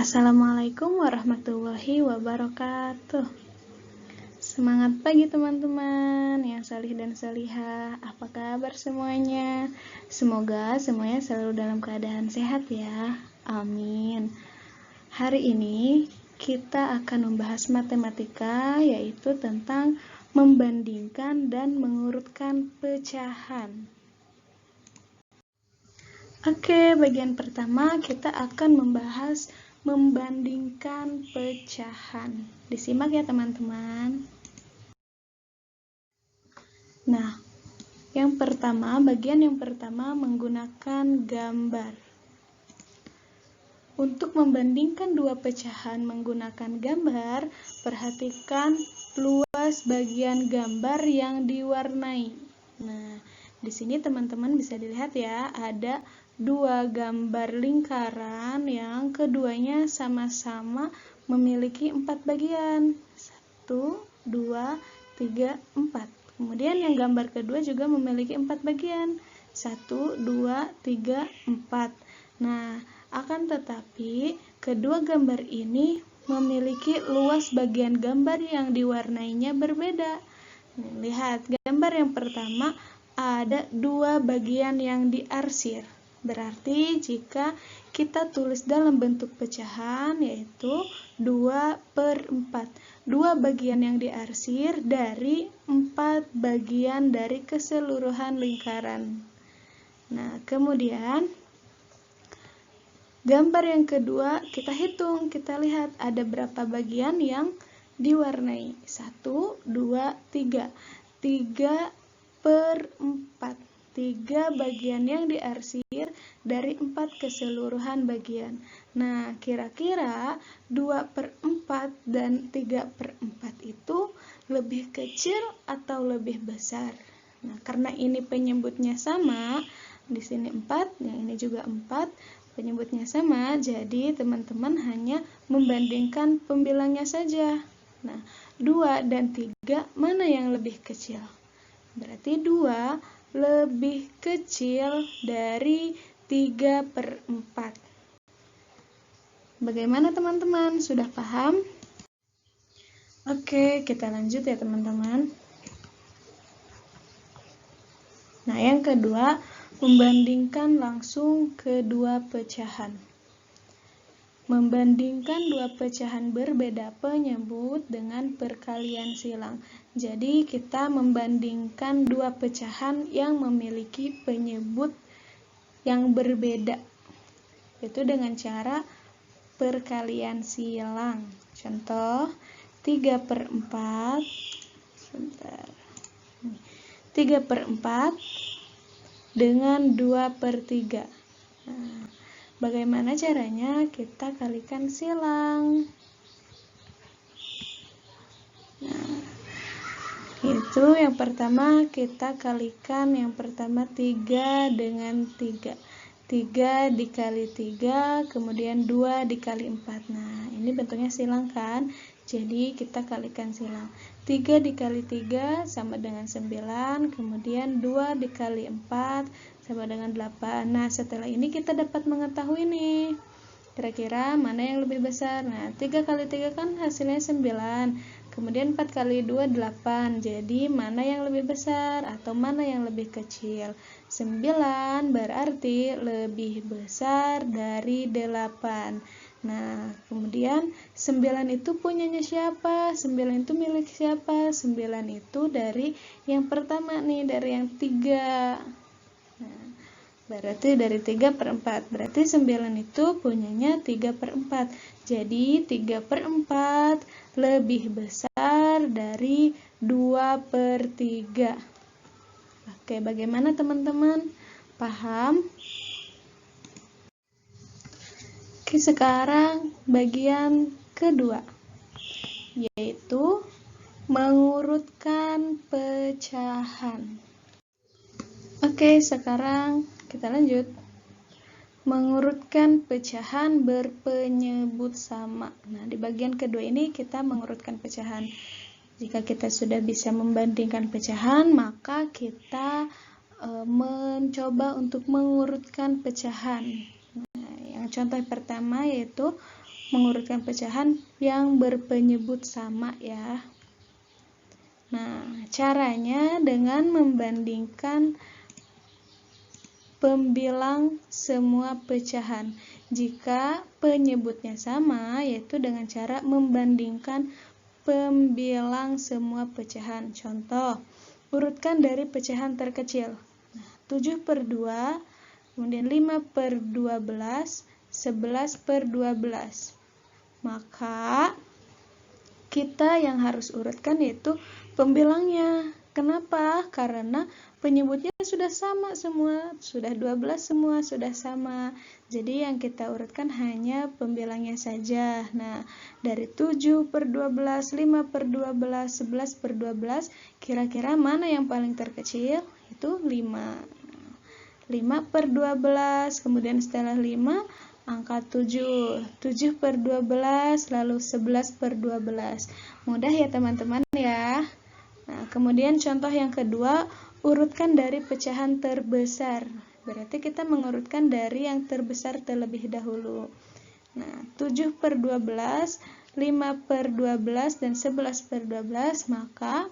Assalamualaikum warahmatullahi wabarakatuh. Semangat pagi teman-teman yang salih dan salihah. Apa kabar semuanya? Semoga semuanya selalu dalam keadaan sehat ya. Amin. Hari ini kita akan membahas matematika, yaitu tentang membandingkan dan mengurutkan pecahan. Oke, bagian pertama kita akan membahas membandingkan pecahan. Disimak ya teman-teman. Nah, bagian yang pertama menggunakan gambar. Untuk membandingkan dua pecahan menggunakan gambar, perhatikan luas bagian gambar yang diwarnai. Nah, di sini teman-teman bisa dilihat ya, ada dua gambar lingkaran yang keduanya sama-sama memiliki 4 bagian. 1, 2, 3, 4. Kemudian yang gambar kedua juga memiliki 4 bagian. 1, 2, 3, 4. Nah, akan tetapi kedua gambar ini memiliki luas bagian gambar yang diwarnainya berbeda. Lihat, gambar yang pertama ada 2 bagian yang diarsir. Berarti jika kita tulis dalam bentuk pecahan, yaitu 2/4. 2 bagian yang diarsir dari 4 bagian dari keseluruhan lingkaran. Nah, kemudian gambar yang kedua kita hitung, kita lihat ada berapa bagian yang diwarnai. 1, 2, 3. 3/4. 3 bagian yang diarsir dari 4 keseluruhan bagian. Nah, kira-kira 2/4 dan 3/4 itu lebih kecil atau lebih besar? Nah, karena ini penyebutnya sama, di sini 4, yang ini juga 4, penyebutnya sama, jadi teman-teman hanya membandingkan pembilangnya saja. Nah, 2 dan 3 mana yang lebih kecil? Berarti 2 lebih kecil dari 3/4. Bagaimana teman-teman? Sudah paham? Oke, kita lanjut ya teman-teman. Nah, yang kedua, membandingkan langsung kedua pecahan. Membandingkan dua pecahan berbeda penyebut dengan perkalian silang. Jadi kita membandingkan dua pecahan yang memiliki penyebut yang berbeda, yaitu dengan cara perkalian silang. Contoh 3/4 3/4 dengan 2/3. Nah, bagaimana caranya? Kita kalikan silang. Nah, itu yang pertama kita kalikan, yang pertama 3 dengan 3. 3 dikali 3, kemudian 2 dikali 4. Nah, ini bentuknya silang kan? Jadi kita kalikan silang. 3 dikali 3 sama dengan 9, kemudian 2 dikali 4 sama dengan 8. Nah, setelah ini kita dapat mengetahui nih, kira-kira mana yang lebih besar. Nah, 3 kali 3 kan hasilnya 9. Kemudian 4 kali 2, 8. Jadi, mana yang lebih besar atau mana yang lebih kecil? 9 berarti lebih besar dari 8. Nah, kemudian 9 itu punyanya siapa? 9 itu milik siapa? 9 itu dari yang pertama nih, dari yang 3. Nah, berarti dari 3/4. Berarti 9 itu punyanya 3/4. Jadi 3/4 lebih besar dari 2/3. Oke, bagaimana teman-teman? Paham? Oke, sekarang bagian kedua, yaitu mengurutkan pecahan. Oke, sekarang kita lanjut. Mengurutkan pecahan berpenyebut sama. Nah, di bagian kedua ini kita mengurutkan pecahan. Jika kita sudah bisa membandingkan pecahan, maka kita mencoba untuk mengurutkan pecahan. Nah, yang contoh pertama yaitu mengurutkan pecahan yang berpenyebut sama ya. Nah, caranya dengan membandingkan pembilang semua pecahan. Jika penyebutnya sama, yaitu dengan cara membandingkan pembilang semua pecahan. Contoh, urutkan dari pecahan terkecil. 7/2, kemudian 5/12, 11/12. Maka kita yang harus urutkan yaitu pembilangnya. Kenapa? Karena penyebutnya sudah sama semua, sudah 12 semua, sudah sama. Jadi yang kita urutkan hanya pembilangnya saja. Nah, dari 7/12, 5/12, 11/12, kira-kira mana yang paling terkecil? Itu 5. 5/12, kemudian setelah 5, angka 7. 7/12, lalu 11/12. Mudah ya teman-teman ya. Nah, kemudian contoh yang kedua, urutkan dari pecahan terbesar. Berarti kita mengurutkan dari yang terbesar terlebih dahulu. Nah, 7/12, 5/12, dan 11/12, maka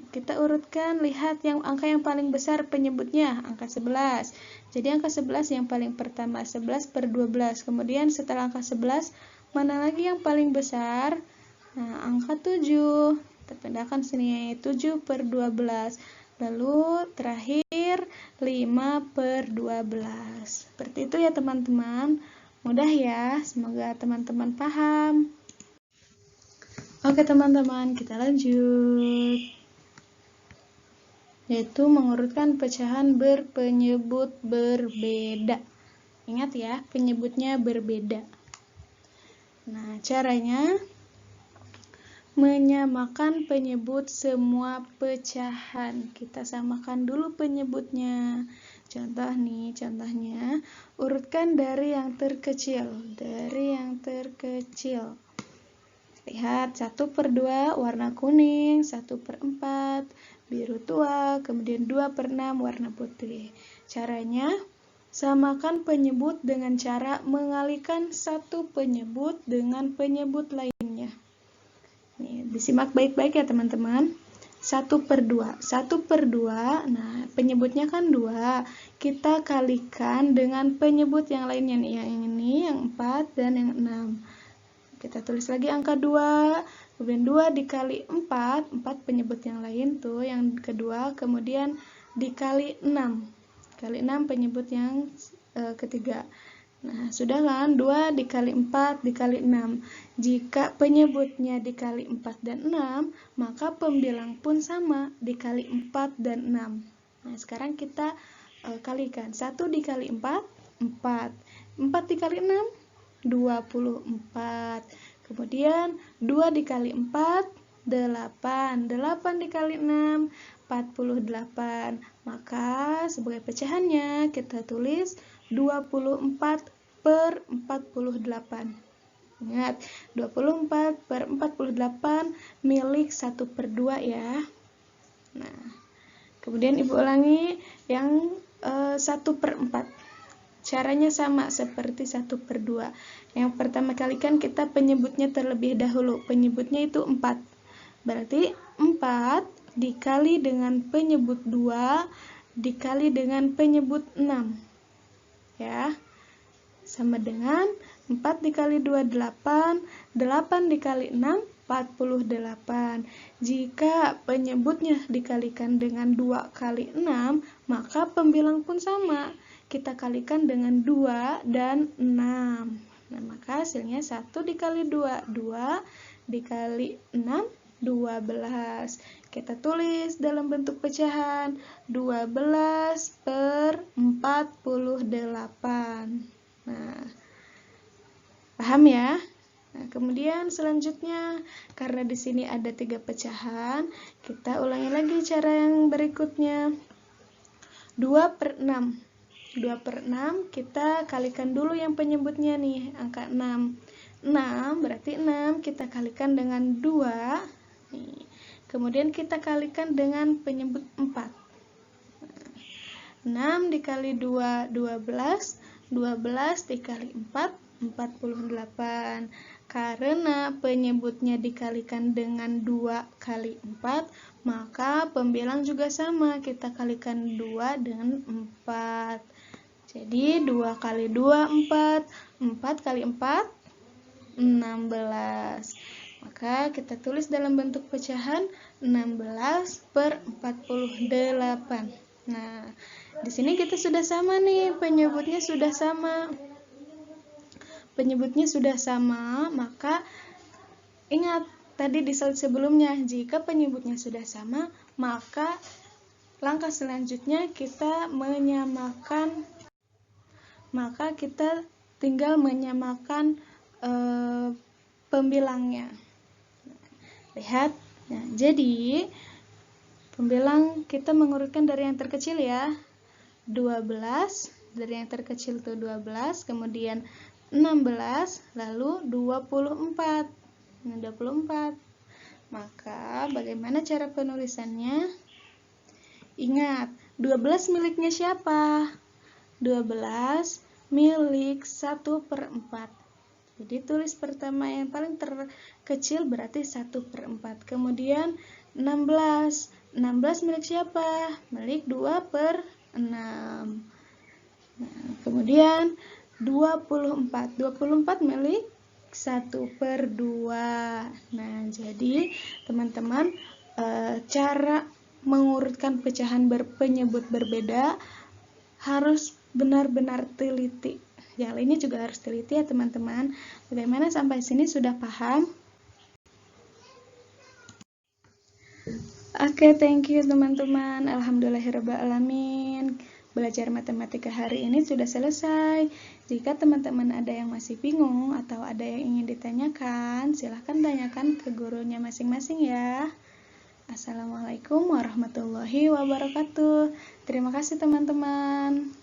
kita urutkan, lihat yang angka yang paling besar penyebutnya, angka 11. Jadi angka 11 yang paling pertama, 11/12. Kemudian setelah angka 11, mana lagi yang paling besar? Nah, angka 7. Kita pindahkan sini, 7/12. Lalu terakhir 5/12. Seperti itu ya teman-teman. Mudah ya, semoga teman-teman paham. Oke teman-teman, kita lanjut. Yaitu mengurutkan pecahan berpenyebut berbeda. Ingat ya, penyebutnya berbeda. Nah, caranya menyamakan penyebut semua pecahan. Kita samakan dulu penyebutnya. Contohnya, urutkan dari yang terkecil. Lihat, 1/2 warna kuning, 1/4 biru tua, kemudian 2/6 warna putih. Caranya, samakan penyebut dengan cara mengalihkan satu penyebut dengan penyebut lainnya. Nih, disimak baik-baik ya teman-teman. 1/2. 1/2, nah penyebutnya kan 2. Kita kalikan dengan penyebut yang lainnya nih. Yang ini, yang 4, dan yang 6. Kita tulis lagi angka 2. Kemudian 2 dikali 4. 4 penyebut yang lain tuh, yang kedua. Kemudian dikali 6. Kali 6 penyebut yang ketiga. Nah, sudah kan? 2 dikali 4 dikali 6. Jika penyebutnya dikali 4 dan 6, maka pembilang pun sama, dikali 4 dan 6. Nah, sekarang kita kalikan. 1 dikali 4, 4. 4 dikali 6, 24. Kemudian 2 dikali 4, 8. 8 dikali 6, 48. Maka sebagai pecahannya kita tulis 24/48. Ingat, 24/48 milik 1/2 ya. Nah, kemudian Ibu ulangi yang 1/4. Caranya sama seperti 1/2. Yang pertama kali kan kita penyebutnya terlebih dahulu. Penyebutnya itu 4. Berarti 4 dikali dengan penyebut 2 dikali dengan penyebut 6. Ya, sama dengan 4 dikali 2, 8. 8 dikali 6, 48. Jika penyebutnya dikalikan dengan 2 kali 6, maka pembilang pun sama. Kita kalikan dengan 2 dan 6. Nah, maka hasilnya 1 dikali 2, 2 dikali 6, 12. Kita tulis dalam bentuk pecahan 12/48. Nah, paham ya? Nah, kemudian selanjutnya, karena di sini ada 3 pecahan, kita ulangi lagi cara yang berikutnya. 2/6. 2/6 kita kalikan dulu yang penyebutnya nih, angka 6. 6 berarti 6 kita kalikan dengan 2. Nih. Kemudian kita kalikan dengan penyebut 4. 6 dikali 2, 12. 12 dikali 4, 48. Karena penyebutnya dikalikan dengan 2 kali 4, maka pembilang juga sama. Kita kalikan 2 dengan 4. Jadi 2 kali 2, 4. 4 kali 4, 16. Maka kita tulis dalam bentuk pecahan 16 per 48. Nah, di sini kita sudah sama nih, penyebutnya sudah sama. Penyebutnya sudah sama, maka ingat tadi di slide sebelumnya, jika penyebutnya sudah sama, maka langkah selanjutnya kita menyamakan, maka kita tinggal menyamakan pembilangnya. Lihat, nah, jadi pembilang kita mengurutkan dari yang terkecil ya. 12, dari yang terkecil itu 12, kemudian 16, lalu 24. Nah, 24. Maka bagaimana cara penulisannya? Ingat, 12 miliknya siapa? 12 milik 1/4. Jadi tulis pertama yang paling terkecil berarti 1/4. Kemudian 16. 16 milik siapa? Milik 2/6. Nah, kemudian 24. 24 milik 1/2. Nah, jadi teman-teman, cara mengurutkan pecahan penyebut berbeda harus benar-benar teliti. Yang lainnya juga harus teliti ya teman-teman. Bagaimana sampai sini sudah paham? Oke, thank you teman-teman. Alhamdulillahirrabbilalamin. Belajar matematika hari ini sudah selesai. Jika teman-teman ada yang masih bingung atau ada yang ingin ditanyakan, silahkan tanyakan ke gurunya masing-masing ya. Assalamualaikum warahmatullahi wabarakatuh. Terima kasih teman-teman.